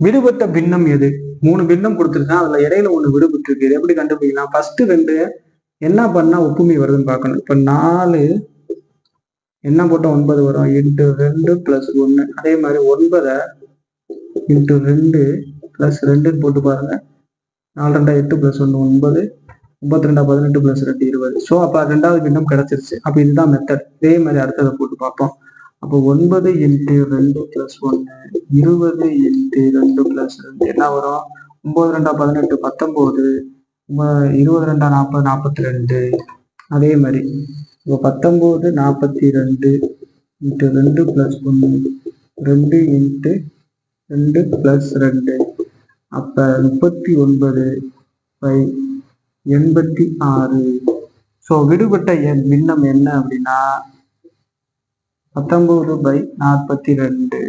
விடுபட்ட பின்னம் எது? 3 பின்னம் கொடுத்துருக்கான், அதுல இடையில ஒண்ணு விடுபட்டு இருக்கு. இது எப்படி கண்டுபிடிக்கலாம்? ஃபர்ஸ்ட் 2 என்ன பண்ணா ஒப்புமை வருதுன்னு பார்க்கணும். இப்ப 4 என்ன போட்டா 9 வரும்? இன்ட்டு 2 + 1. அதே மாதிரி 9 இன்ட்டு 2 + 2 போட்டு பாருங்க. 4 2 8 + 1 9, 9 2 18 + 2 20. ஸோ அப்ப 2வது பின்னம் கிடைச்சிருச்சு. அப்ப இதுதான் மெத்தட். இதே மாதிரி அடுத்ததை போட்டு பார்ப்போம். அப்போ 9 இன்ட்டு 2 + 1 20 இன்ட்டு 2 + 2 என்ன வரும்? 9 2 18 19, 20 2 40 42. அதே மாதிரி இப்போ 19 42 இன்ட்டு 2 + 1 2 இன்ட்டு 2 + 2 அப்ப 39/86. ஸோ விடுபட்ட பின்னம் என்ன அப்படின்னா 19/42.